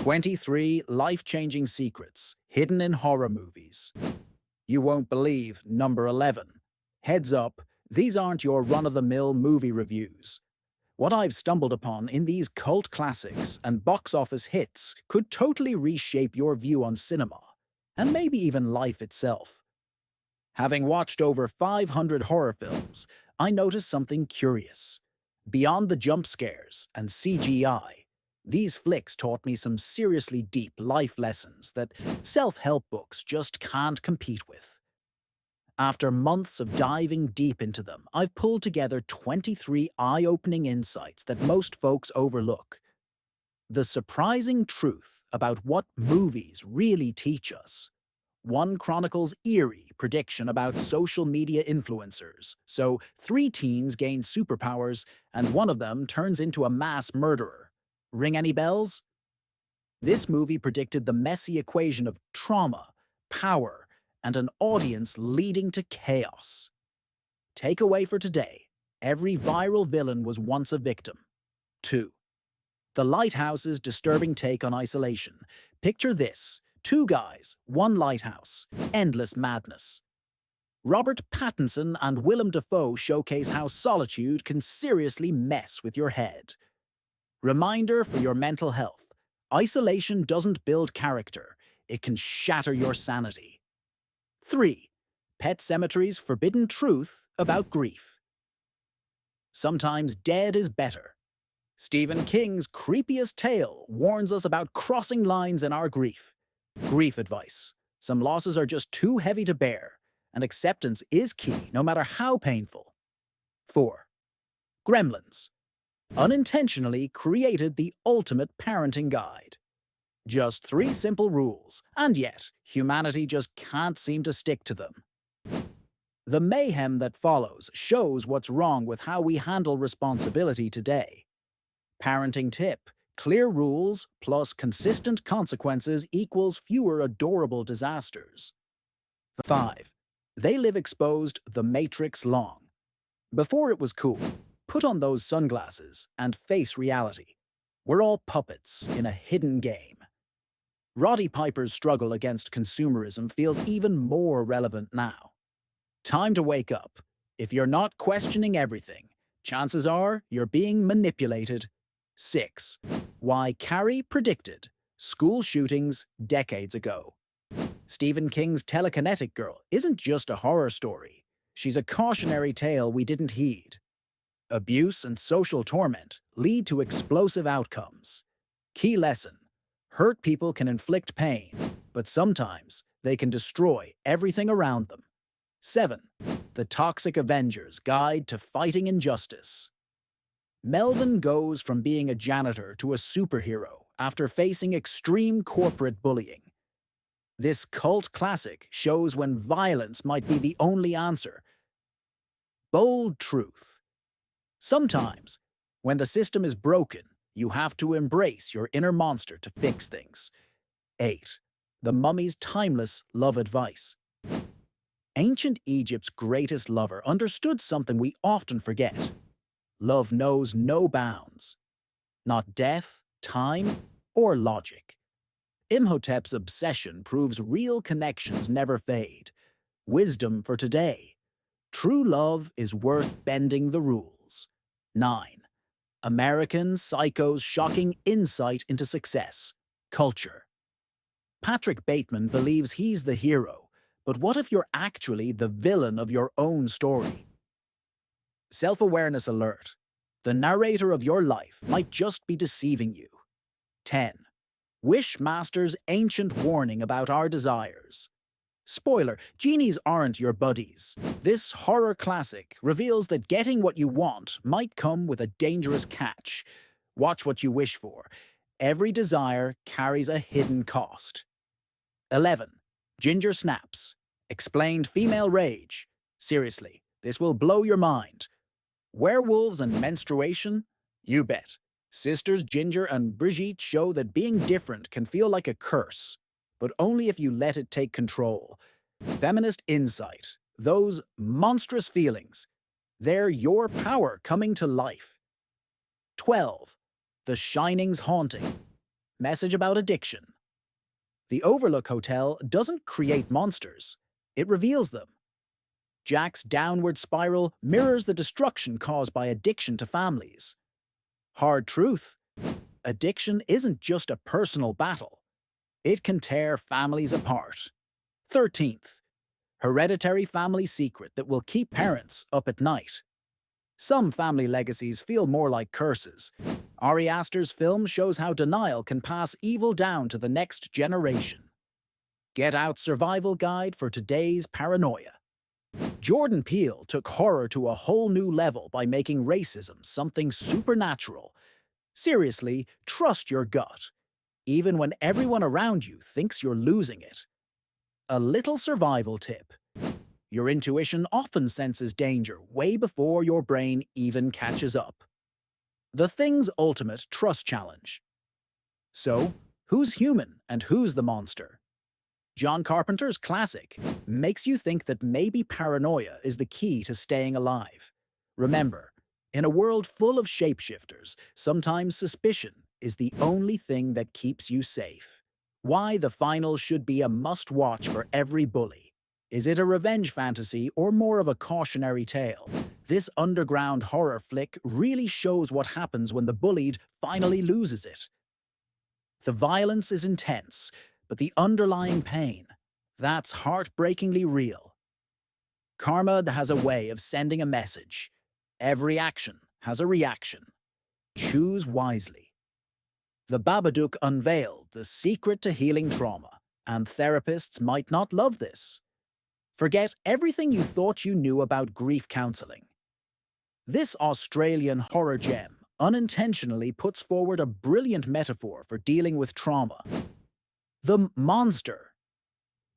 23 life-changing secrets hidden in horror movies. You won't believe number 11. Heads up, these aren't your run-of-the-mill movie reviews. What I've stumbled upon in these cult classics and box office hits could totally reshape your view on cinema, and maybe even life itself. Having watched over 500 horror films, I noticed something curious. Beyond the jump scares and CGI, these flicks taught me some seriously deep life lessons that self-help books just can't compete with. After months of diving deep into them, I've pulled together 23 eye-opening insights that most folks overlook. The surprising truth about what movies really teach us. One chronicles eerie prediction about social media influencers, so 3 teens gain superpowers and one of them turns into a mass murderer. Ring any bells? This movie predicted the messy equation of trauma, power, and an audience leading to chaos. Takeaway for today: every viral villain was once a victim. 2. The Lighthouse's disturbing take on isolation. Picture this: 2 guys, 1 lighthouse, endless madness. Robert Pattinson and Willem Dafoe showcase how solitude can seriously mess with your head. Reminder for your mental health: isolation doesn't build character, it can shatter your sanity. 3. Pet Sematry's forbidden truth about grief. Sometimes dead is better. Stephen King's creepiest tale warns us about crossing lines in our grief. Grief advice: some losses are just too heavy to bear, and acceptance is key, no matter how painful. 4. Gremlins unintentionally created the ultimate parenting guide. Just 3 simple rules, and yet humanity just can't seem to stick to them. The mayhem that follows shows what's wrong with how we handle responsibility today. Parenting tip: clear rules plus consistent consequences equals fewer adorable disasters. 5. They live exposed the Matrix long. Before it was cool, put on those sunglasses and face reality. We're all puppets in a hidden game. Roddy Piper's struggle against consumerism feels even more relevant now. Time to wake up. If you're not questioning everything, chances are you're being manipulated. 6. Why Carrie predicted school shootings decades ago. Stephen King's Telekinetic Girl isn't just a horror story. She's a cautionary tale we didn't heed. Abuse and social torment lead to explosive outcomes. Key lesson: hurt people can inflict pain, but sometimes they can destroy everything around them. 7. The Toxic Avenger's Guide to Fighting Injustice. Melvin goes from being a janitor to a superhero after facing extreme corporate bullying. This cult classic shows when violence might be the only answer. Bold truth: sometimes, when the system is broken, you have to embrace your inner monster to fix things. 8. The Mummy's timeless love advice. Ancient Egypt's greatest lover understood something we often forget. Love knows no bounds. Not death, time, or logic. Imhotep's obsession proves real connections never fade. Wisdom for today: true love is worth bending the rules. 9. American Psycho's shocking insight into success. Culture. Patrick Bateman believes he's the hero, but what if you're actually the villain of your own story? Self-awareness alert: the narrator of your life might just be deceiving you. 10. Wishmaster's ancient warning about our desires. Spoiler: genies aren't your buddies. This horror classic reveals that getting what you want might come with a dangerous catch. Watch what you wish for. Every desire carries a hidden cost. 11. Ginger Snaps. Explained female rage. Seriously, this will blow your mind. Werewolves and menstruation? You bet. Sisters Ginger and Brigitte show that being different can feel like a curse, but only if you let it take control. Feminist insight: those monstrous feelings, they're your power coming to life. 12. The Shining's haunting. message about addiction. The Overlook Hotel doesn't create monsters, it reveals them. Jack's downward spiral mirrors the destruction caused by addiction to families. Hard truth: addiction isn't just a personal battle, it can tear families apart. 13th, hereditary family secret that will keep parents up at night. Some family legacies feel more like curses. Ari Aster's film shows how denial can pass evil down to the next generation. Get Out Survival Guide for today's paranoia. Jordan Peele took horror to a whole new level by making racism something supernatural. Seriously, trust your gut, even when everyone around you thinks you're losing it. A little survival tip: your intuition often senses danger way before your brain even catches up. The Thing's ultimate trust challenge. So, who's human and who's the monster? John Carpenter's classic makes you think that maybe paranoia is the key to staying alive. Remember, in a world full of shapeshifters, sometimes suspicion is the only thing that keeps you safe. Why the final should be a must-watch for every bully. Is it a revenge fantasy or more of a cautionary tale? This underground horror flick really shows what happens when the bullied finally loses it. The violence is intense, but the underlying pain, that's heartbreakingly real. Karma has a way of sending a message. Every action has a reaction. Choose wisely. The Babadook unveiled the secret to healing trauma, and therapists might not love this. Forget everything you thought you knew about grief counseling. This Australian horror gem unintentionally puts forward a brilliant metaphor for dealing with trauma. The monster.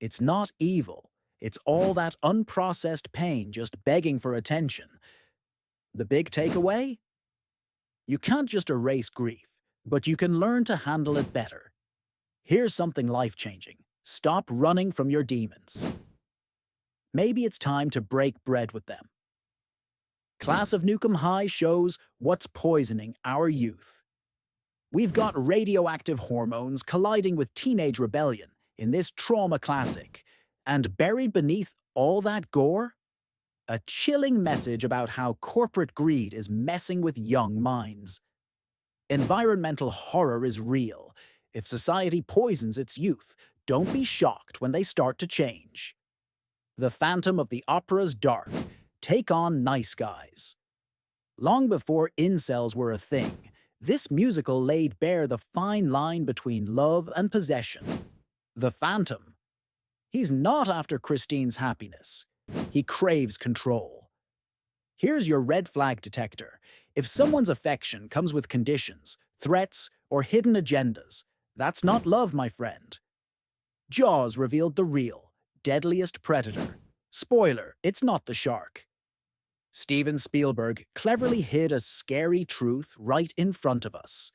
It's not evil. It's all that unprocessed pain just begging for attention. The big takeaway? You can't just erase grief, but you can learn to handle it better. Here's something life-changing. Stop running from your demons. Maybe it's time to break bread with them. Class of Nukem High shows what's poisoning our youth. We've got radioactive hormones colliding with teenage rebellion in this trauma classic, and buried beneath all that gore, a chilling message about how corporate greed is messing with young minds. Environmental horror is real. If society poisons its youth, don't be shocked when they start to change. The Phantom of the Opera's dark. Take on Nice Guys. Long before incels were a thing, this musical laid bare the fine line between love and possession. The Phantom. He's not after Christine's happiness. He craves control. Here's your red flag detector. If someone's affection comes with conditions, threats, or hidden agendas, that's not love, my friend. Jaws revealed the real, deadliest predator. Spoiler, it's not the shark. Steven Spielberg cleverly hid a scary truth right in front of us.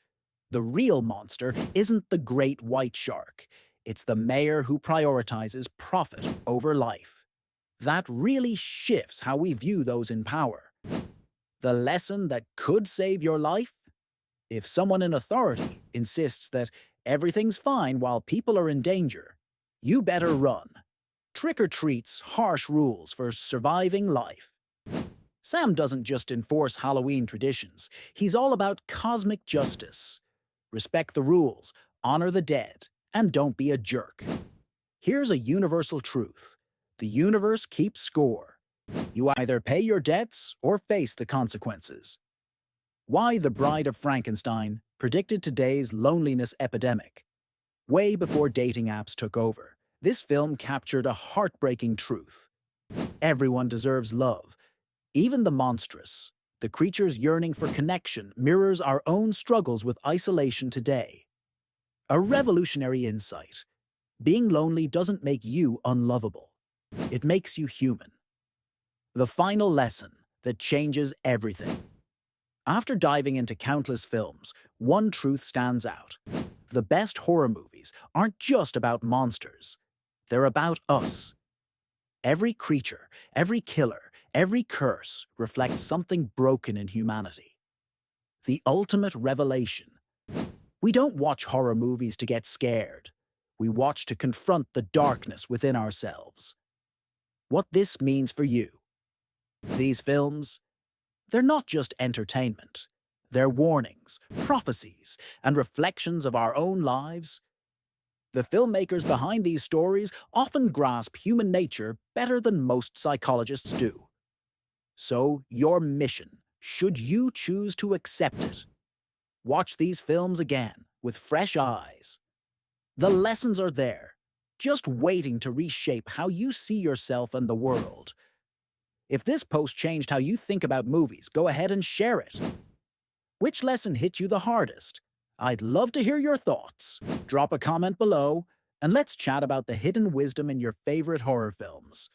The real monster isn't the great white shark. It's the mayor who prioritizes profit over life. That really shifts how we view those in power. The lesson that could save your life? If someone in authority insists that everything's fine while people are in danger, you better run. Trick or treat's harsh rules for surviving life. Sam doesn't just enforce Halloween traditions. He's all about cosmic justice. Respect the rules, honor the dead, and don't be a jerk. Here's a universal truth. The universe keeps score. You either pay your debts or face the consequences. Why The Bride of Frankenstein predicted today's loneliness epidemic. Way before dating apps took over, this film captured a heartbreaking truth. Everyone deserves love, even the monstrous. The creature's yearning for connection mirrors our own struggles with isolation today. A revolutionary insight. Being lonely doesn't make you unlovable. It makes you human. The final lesson that changes everything. After diving into countless films, one truth stands out. The best horror movies aren't just about monsters. They're about us. Every creature, every killer, every curse reflects something broken in humanity. The ultimate revelation. We don't watch horror movies to get scared. We watch to confront the darkness within ourselves. What this means for you. These films, they're not just entertainment. They're warnings, prophecies, and reflections of our own lives. The filmmakers behind these stories often grasp human nature better than most psychologists do. So, your mission, should you choose to accept it, watch these films again with fresh eyes. The lessons are there, just waiting to reshape how you see yourself and the world. If this post changed how you think about movies, go ahead and share it. Which lesson hit you the hardest? I'd love to hear your thoughts. Drop a comment below, and let's chat about the hidden wisdom in your favorite horror films.